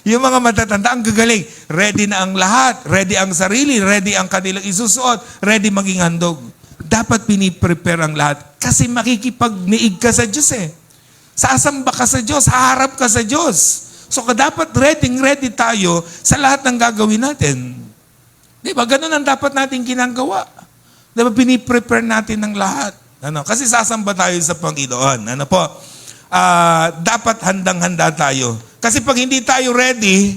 Yung mga matatanda, ang gagaling. Ready na ang lahat. Ready ang sarili. Ready ang kanilang isusuot. Ready maging handog. Dapat piniprepare ang lahat. Kasi makikipagniig ka sa Diyos eh. Sasamba ka sa Diyos. Haharap ka sa Diyos. So dapat ready tayo sa lahat ng gagawin natin. Di ba? Ganun ang dapat natin ginagawa. Di ba? Piniprepare natin ang lahat. Ano? Kasi sasamba tayo sa Panginoon. Ano po? Dapat handang-handa tayo. Kasi pag hindi tayo ready,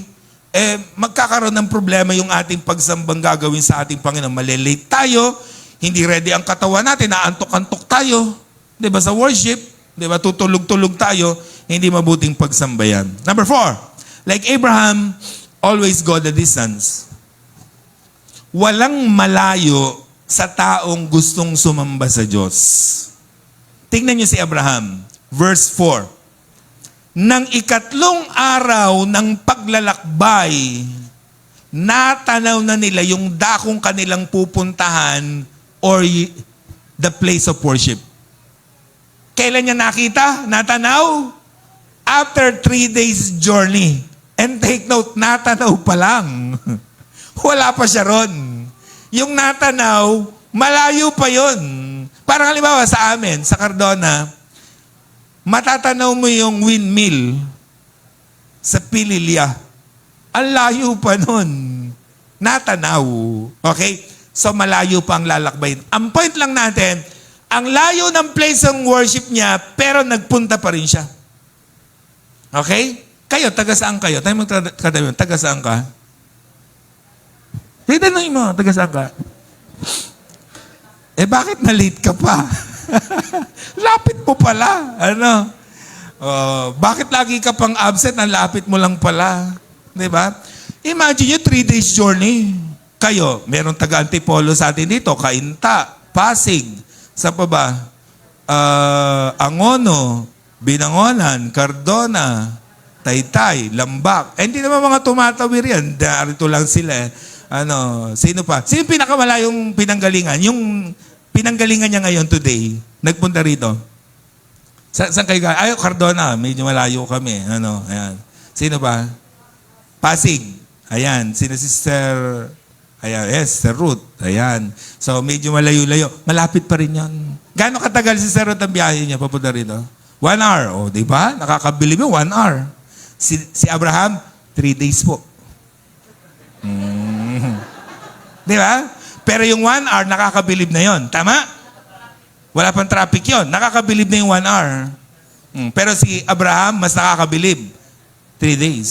magkakaroon ng problema yung ating pagsambang gagawin sa ating Panginoon. Malilate tayo, hindi ready ang katawan natin, naantok-antok tayo. Di ba sa worship? Di ba tutulog-tulog tayo, hindi mabuting pagsambayan. Number 4, like Abraham, always go the distance. Walang malayo sa taong gustong sumamba sa Diyos. Tingnan niyo si Abraham. Verse 4, nang ikatlong araw ng paglalakbay, natanaw na nila yung dakong kanilang pupuntahan or the place of worship. Kailan niya nakita? Natanaw? After 3 days journey. And take note, natanaw pa lang. Wala pa siya ron. Yung natanaw, malayo pa yon. Parang halimbawa sa amin, sa Cardona, matatanaw mo yung windmill sa Pililya. Ang layo pa nun. Natanaw. Okay? So malayo pa ang lalakbayin. Ang point lang natin, ang layo ng place ng worship niya, pero nagpunta pa rin siya. Okay? Kayo, taga saan kayo? Tayo magkatabi, taga saan ka? Titanong mo, taga saan ka? Bakit na-late ka pa? Lapit mo pala. Ano? Bakit lagi ka pang absent? Ang lapit mo lang pala. Diba? Imagine yung 3 days journey. Kayo, merong taga-Antipolo sa atin dito, Cainta, Pasig, sa pa ba? Angono, Binangonan, Cardona, Taytay, Lambak. Hindi naman mga tumatawir yan. Darito lang sila. Sino pa? Sino yung pinakamalayong pinanggalingan? Yung pinanggalingan niya ngayon today, nagpunta rito. Saan kayo galing? Ay, Cardona, medyo malayo kami. Ayan. Sino pa? Pasig. Ayan. Sino Sister? Ayan, yes, Sister Ruth. Ayan. So, medyo malayo-layo. Malapit pa rin yan. Gaano katagal si Sister Ruth ang biyahe niya papunta rito? 1 hour. O, di ba? Nakakabilib mo, 1 hour. Si Abraham, 3 days po. Di ba? Pero yung 1 hour, nakakabilib na yon. Tama? Wala pang traffic yon. Nakakabilib na yung 1 hour. Pero si Abraham, mas nakakabilib. 3 days.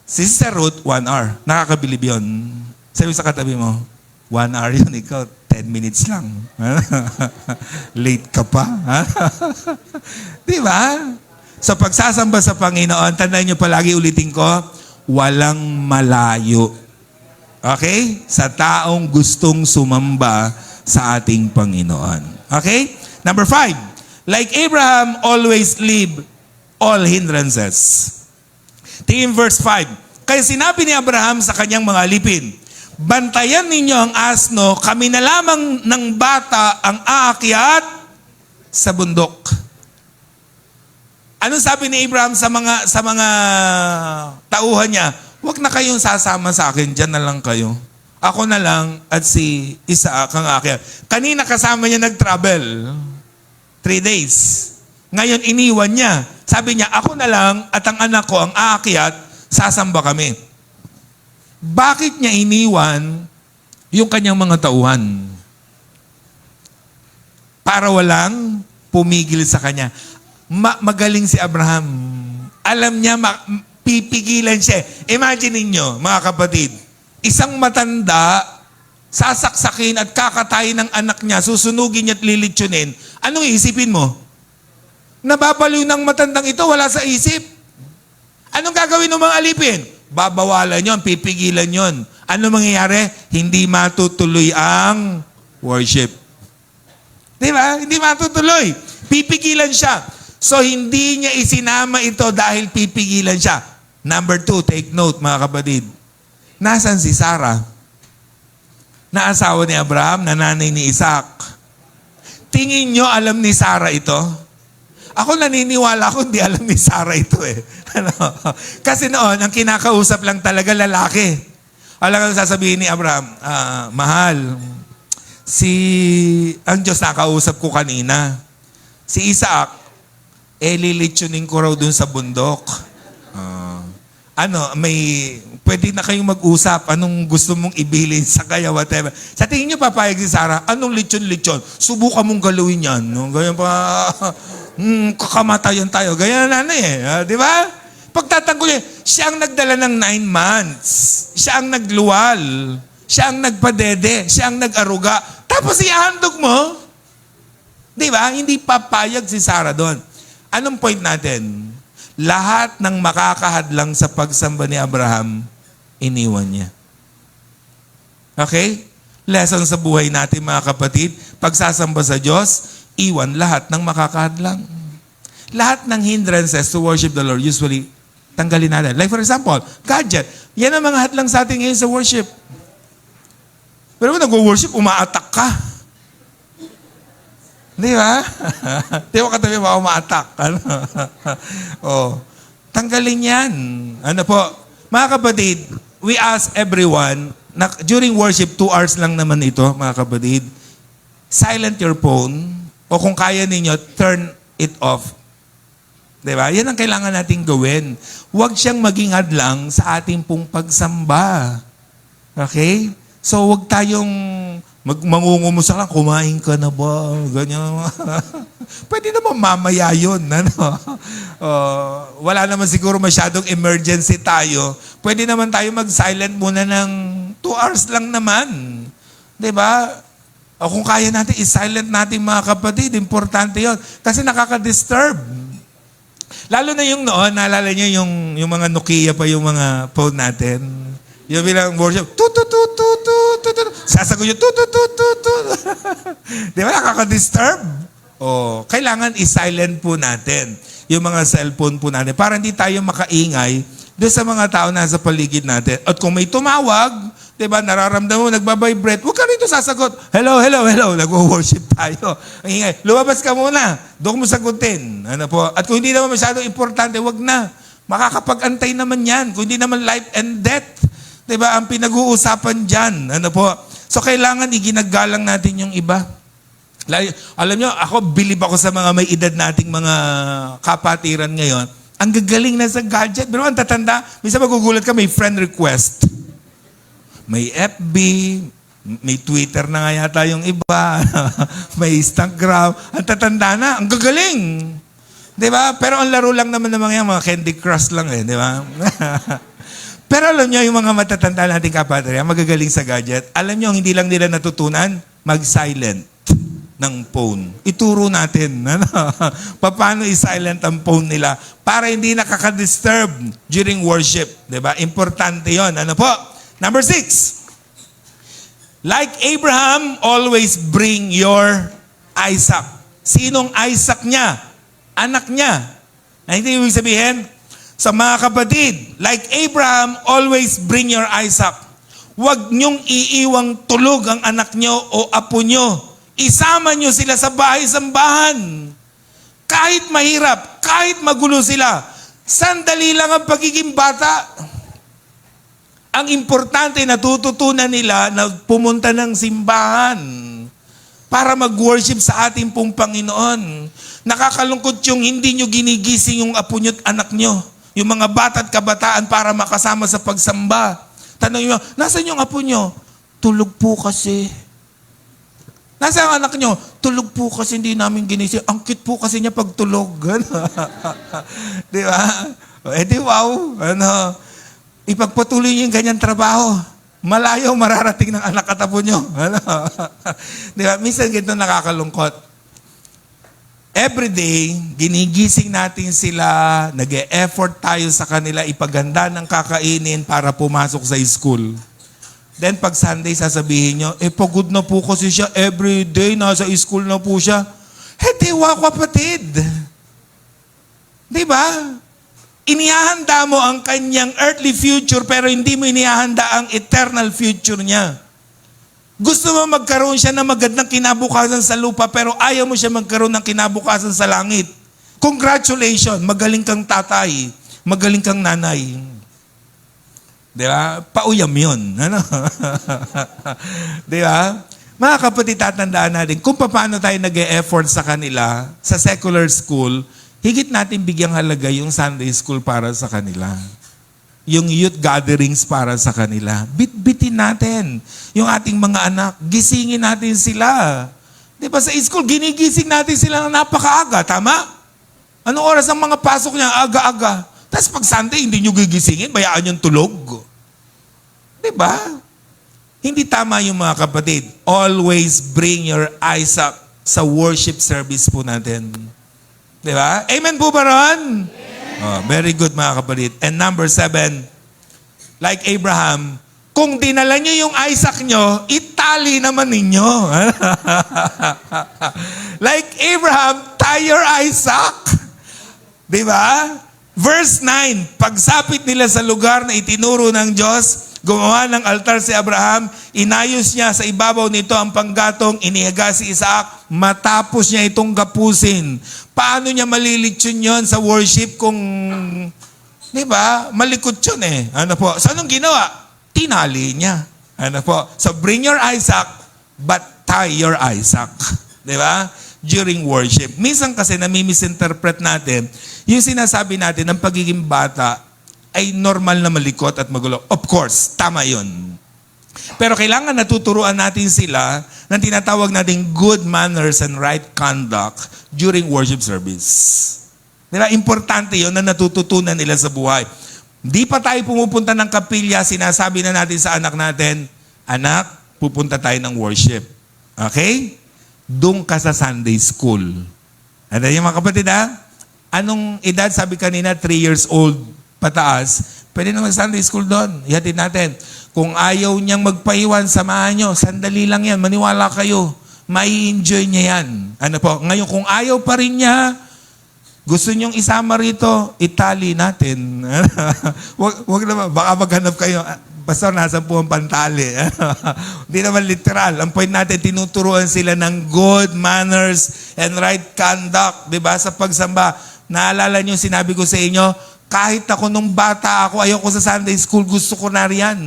Si Sister Ruth, 1 hour. Nakakabilib yon. Sabi sa katabi mo, 1 hour yun, ikaw, 10 minutes lang. Late ka pa. Di ba? So pagsasamba sa Panginoon, tandaan nyo palagi, ulitin ko, walang malayo. Okay? Sa taong gustong sumamba sa ating Panginoon. Okay? Number 5, like Abraham always leave all hindrances. Tingin verse 5. Kaya sinabi ni Abraham sa kanyang mga alipin, bantayan ninyo ang asno, kami na lamang ng bata ang aakyat sa bundok. Anong sabi ni Abraham sa mga tauhan niya? Huwag na kayong sasama sa akin, dyan na lang kayo. Ako na lang at si Isaac ang aakyat. Kanina kasama niya nag-travel. 3 days. Ngayon iniwan niya. Sabi niya, ako na lang at ang anak ko ang aakyat, sasamba kami. Bakit niya iniwan yung kanyang mga tauhan? Para walang pumigil sa kanya. Magaling si Abraham. Alam niya, pipigilan siya. Imagine ninyo, mga kapatid, isang matanda, sasaksakin at kakatayin ng anak niya, susunugin niya at lilitsunin. Anong iisipin mo? Nababaliw ng matandang ito, wala sa isip. Anong gagawin ng mga alipin? Babawalan yon, pipigilan yon. Ano mangyayari? Hindi matutuloy ang worship. Di ba? Hindi matutuloy. Pipigilan siya. So, hindi niya isinama ito dahil pipigilan siya. Number 2, take note mga kapatid. Nasaan si Sarah? Na asawa ni Abraham, na nanay ni Isaac. Tingin nyo alam ni Sarah ito? Ako naniniwala ako, hindi alam ni Sarah ito eh. Ano? Kasi noon, ang kinakausap lang talaga lalaki. Alam ka sasabihin ni Abraham, mahal, ang Diyos nakausap ko kanina. Si Isaac, lilitsunin ko raw dun sa bundok. Pwede na kayong mag-usap. Anong gusto mong ibilin sa kaya, whatever. Sa tingin niyo, papayag si Sarah, anong lechon-lechon? Subukan mong galawin yan. No? Ganyan pa, kakamatayan tayo. Ganyan na di ba? Pagtatanggol niya, siya ang nagdala ng 9 months. Siya ang nagluwal. Siya ang nagpadede. Siya ang nag-aruga. Tapos ihandog mo. Di ba? Hindi papayag si Sarah doon. Anong point natin? Lahat ng makakahadlang sa pagsamba ni Abraham, iniwan niya. Okay? Lesson sa buhay natin mga kapatid. Pagsasamba sa Diyos, iwan lahat ng makakahadlang. Lahat ng hindrances to worship the Lord, usually, tanggalin natin. Like for example, gadget. Yan ang mga hadlang sa atin ngayon sa worship. Pero kung nag-worship, umaatak ka. Di ba? Di ba katabi ba umaatak? Ano? Tanggalin yan. Ano po? Mga kapatid, we ask everyone, during worship, 2 hours lang naman ito, mga kapatid, silent your phone, o kung kaya ninyo, turn it off. Diba? Yan ang kailangan nating gawin. Huwag siyang maging hadlang sa ating pong pagsamba. Okay? So, huwag tayong mangungumusta lang, kumain ka na ba? Ganyan. Pwede naman mamaya yun. Ano? Wala naman siguro masyadong emergency tayo. Pwede naman tayo mag-silent muna ng 2 hours lang naman. Diba? O kung kaya natin, i-silent natin mga kapatid. Importante yon. Kasi nakaka-disturb. Lalo na yung noon, naalala nyo yung mga Nokia pa yung mga phone natin. Yung bilang worship, sasagot yung Di ba nakaka-disturb? Kailangan i-silent po natin yung mga cellphone po natin para hindi tayo makaingay doon sa mga tao na sa paligid natin. At kung may tumawag, di ba, nararamdaman mo, nagbabibrate, huwag ka rito sasagot. Hello, hello, hello. Nag-worship tayo. Ang ingay. Lumabas ka muna. Doon mo sagutin. Ano po? At kung hindi naman masyadong importante, huwag na. Makakapag-antay naman yan. Kung hindi naman life and death. Di ba? Ang pinag-uusapan dyan. Ano po? So, kailangan iginagalang natin yung iba. Alam nyo, ako, bilib ako sa mga may edad nating mga kapatiran ngayon. Ang gagaling na sa gadget. Pero ang tatanda, minsan magugulat ka, may friend request. May FB, may Twitter na nga yata yung iba, may Instagram. Ang tatanda na, ang gagaling. Di ba? Pero ang laro lang naman ng mga Candy Crush lang di ba? Pero alam nyo, yung mga matatanda nating kapatid, magagaling sa gadget, alam nyo, hindi lang nila natutunan, mag-silent ng phone. Ituro natin, paano i-silent ang phone nila para hindi nakaka-disturb during worship. Diba? Importante yon. Ano po? Number 6. Like Abraham, always bring your Isaac. Sinong Isaac niya? Anak niya. Hindi ibig sabihin, sa mga kapatid, like Abraham, always bring your Isaac. Huwag niyong iiwang tulog ang anak niyo o apo niyo. Isama niyo sila sa bahay-sambahan. Kahit mahirap, kahit magulo sila, sandali lang ang pagiging bata. Ang importante, natututunan nila na pumunta ng simbahan para mag-worship sa ating pong Panginoon. Nakakalungkot yung hindi nyo ginigising yung apo nyo at anak nyo. Yung mga bata at kabataan para makasama sa pagsamba. Tanong nyo, nasaan yung apo nyo? Tulog po kasi. Nasaan ang anak nyo? Tulog po kasi hindi namin ginising. Ang cute po kasi niya pag tulog. Di ba? Di wow. Ipagpatuloy niyo yung ganyan trabaho. Malayo mararating ng anak at apo nyo. Di ba? Minsan ganito nakakalungkot. Every day, ginigising natin sila, nag-e-effort tayo sa kanila, ipaganda ng kakainin para pumasok sa school. Then pag Sunday, sasabihin nyo, pagod na po kasi siya, every day, nasa school na po siya. Diwa kapatid. Di ba? Inihahanda mo ang kanyang earthly future, pero hindi mo inihahanda ang eternal future niya. Gusto mo magkaroon siya ng magandang kinabukasan sa lupa, pero ayaw mo siya magkaroon ng kinabukasan sa langit. Congratulations, magaling kang tatay, magaling kang nanay. Di ba? Pauyam yun. Ano? Di ba? Mga kapatid, tatandaan natin, kung paano tayo nag-e-effort sa kanila, sa secular school, higit natin bigyang halaga yung Sunday school para sa kanila. Yung youth gatherings para sa kanila. Bit-bitin natin yung ating mga anak. Gisingin natin sila. Di ba sa school, ginigising natin sila ng napakaaga. Tama? Anong oras ang mga pasok niya? Aga-aga. Tapos pag Sunday, hindi nyo gigisingin, bayaan yung tulog. Diba? Hindi tama yung mga kapatid. Always bring your eyes up sa worship service po natin. Diba? Amen po ba ron? Oh, very good mga kapatid. And number 7, like Abraham, kung dinala nyo yung Isaac nyo, itali naman ninyo. Like Abraham, tie your Isaac. Diba? Verse 9, pagsapit nila sa lugar na itinuro ng Diyos, gumawa ng altar si Abraham, inayos niya sa ibabaw nito ang panggatong, inihaga si Isaac, matapos niya itong gapusin. Paano niya malilitsyon yon sa worship kung, di ba, malikot yun eh. Ano po? So anong ginawa? Tinali niya. Ano po? So bring your Isaac, but tie your Isaac. Di ba? During worship. Minsan kasi nami-misinterpret natin yung sinasabi natin ng pagiging bata ay normal na malikot at magulo. Of course, tama yun. Pero kailangan natuturuan natin sila ng tinatawag nating good manners and right conduct during worship service. Diba? Importante yun na natututunan nila sa buhay. Di pa tayo pumupunta ng kapilya, sinasabi na natin sa anak natin, anak, pupunta tayo ng worship. Okay? Doon ka sa Sunday school. Ano yung mga kapatid ha? Anong edad? Sabi kanina, 3 years old pataas. Pwede naman Sunday school doon. Ihatid natin. Kung ayaw niyang magpaiwan, samahan niyo. Sandali lang yan. Maniwala kayo. Mai-enjoy niya yan. Ano po? Ngayon, kung ayaw pa rin niya, gusto niyong isama rito, itali natin. wag naman. Baka maghanap kayo. Pastor, nasan po ang pantali? Hindi naman literal. Ang point natin, tinuturuan sila ng good manners and right conduct. Diba? Sa pagsamba. Naalala niyo, sinabi ko sa inyo, kahit ako nung bata ako, ayoko sa Sunday school, gusto ko na riyan.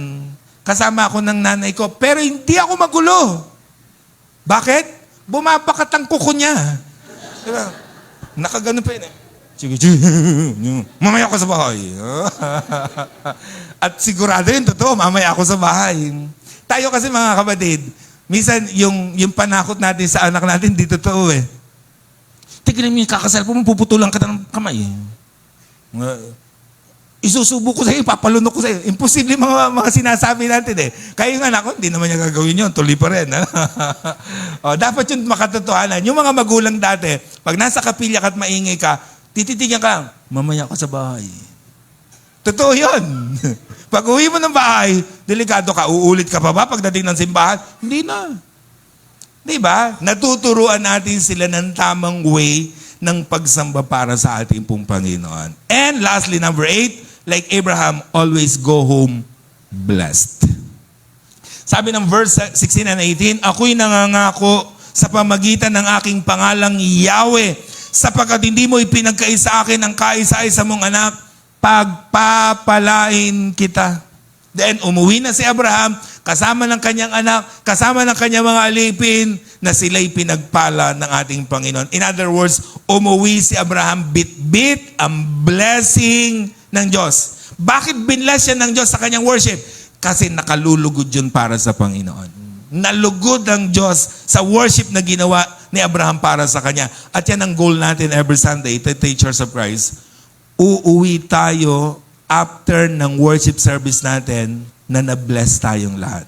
Kasama ako ng nanay ko. Pero hindi ako magulo. Bakit? Bumabakat ang kuko niya. Diba? Nakaganon pa yun eh. Sige, mamaya ako sa bahay. At sigurado yun, totoo, mamaya ako sa bahay. Tayo kasi mga kapatid, minsan yung panakot natin sa anak natin, di totoo eh. Tignan mo yung kakasal po, puputulan ka ng kamay eh. Isusubo ko sa iyo, papalunok ko sa iyo. Imposible mga sinasabi natin eh. Kaya yung anak ko, hindi naman niya gagawin yun. Tuloy pa rin. O, dapat yun makatotohanan. Yung mga magulang dati, pag nasa kapilya ka at maingay ka, tititigyan ka, mamaya ka sa bahay. Totoo yun. Pag uwi mo ng bahay, delikado ka, uulit ka pa ba pagdating ng simbahan? Hindi na. Diba? Natuturuan natin sila ng tamang way ng pagsamba para sa ating pong Panginoon. And lastly, number 8, like Abraham, always go home blessed. Sabi ng verse 16 and 18, ako'y nangangako sa pamagitan ng aking pangalang Yahweh, sapagkat hindi mo ipinagkais sa akin ang kaisa-isa mong anak, pagpapalain kita. Then umuwi na si Abraham, kasama ng kanyang anak, kasama ng kanyang mga alipin, na sila'y pinagpala ng ating Panginoon. In other words, umuwi si Abraham bit-bit ang blessing ng Diyos. Bakit binless siya ng Diyos sa kanyang worship? Kasi nakalulugod yun para sa Panginoon. Nalugod ang Diyos sa worship na ginawa ni Abraham para sa kanya. At yan ang goal natin every Sunday, Teachers of Christ. Uuwi tayo after ng worship service natin na na-bless tayong lahat.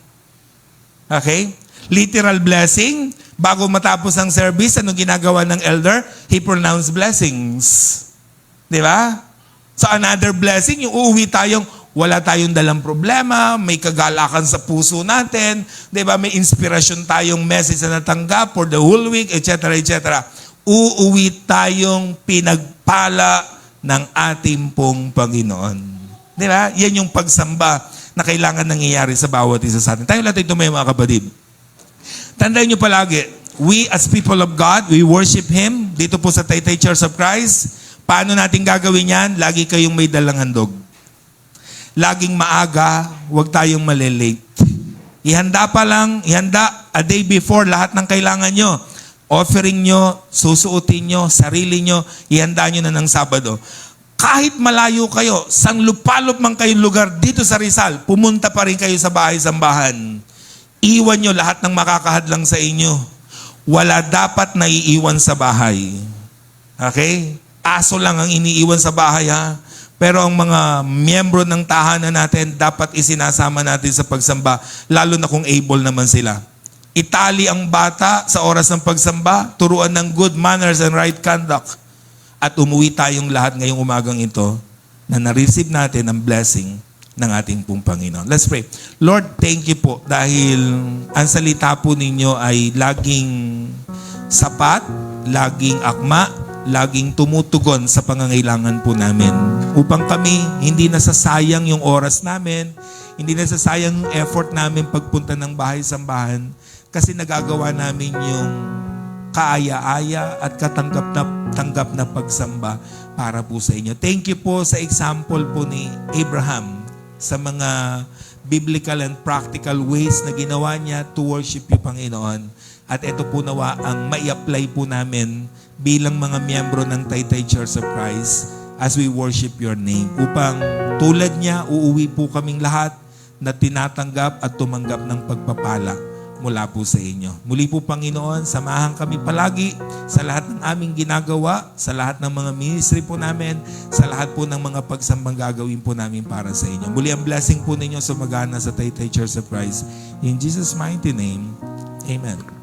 Okay? Literal blessing. Bago matapos ang service, anong ginagawa ng elder? He pronounced blessings. Di ba? So another blessing, yung uuwi tayong wala tayong dalang problema, may kagalakan sa puso natin, di ba? May inspirasyon tayong message na natanggap for the whole week, etc., etc. Uuwi tayong pinagpala ng ating pong Panginoon. Di ba? Yan yung pagsamba na kailangan nangyayari sa bawat isa sa atin. Tayo natin tumayo mga kapatid. Tandaan nyo palagi, we as people of God, we worship Him dito po sa Taytay Church of Christ. Paano natin gagawin yan? Lagi kayong may dalang handog. Laging maaga, huwag tayong malilate. Ihanda pa lang, ihanda a day before lahat ng kailangan nyo. Offering nyo, susuotin nyo, sarili nyo, ihanda nyo na ng Sabado. Kahit malayo kayo, sang lupalop man kayong lugar dito sa Rizal, pumunta pa rin kayo sa bahay-sambahan. Iwan nyo lahat ng makakahadlang sa inyo. Wala dapat na iiwan sa bahay. Okay? Aso lang ang iniiwan sa bahay, ha? Pero ang mga miyembro ng tahanan natin, dapat isinasama natin sa pagsamba, lalo na kung able naman sila. Itali ang bata sa oras ng pagsamba, turuan ng good manners and right conduct. At umuwi tayong lahat ngayong umagang ito na na-receive natin ang blessing ng ating pong Panginoon. Let's pray. Lord, thank you po dahil ang salita po ninyo ay laging sapat, laging akma, laging tumutugon sa pangangailangan po namin. Upang kami hindi nasasayang yung oras namin, hindi nasasayang yung effort namin pagpunta ng bahay-sambahan kasi nagagawa namin yung kaaya-aya at katanggap na pagsamba para po sa inyo. Thank you po sa example po ni Abraham sa mga biblical and practical ways na ginawa niya to worship you, Panginoon. At ito po nawa ang mai-apply po namin bilang mga miyembro ng Taytay Church of Christ as we worship your name. Upang tulad niya, uuwi po kaming lahat na tinatanggap at tumanggap ng pagpapala mula po sa inyo. Muli po, Panginoon, samahan kami palagi sa lahat ng aming ginagawa, sa lahat ng mga ministry po namin, sa lahat po ng mga pagsambang gagawin po namin para sa inyo. Muli ang blessing po ninyo sumagana sa Taytay Church of Christ. In Jesus' mighty name, Amen.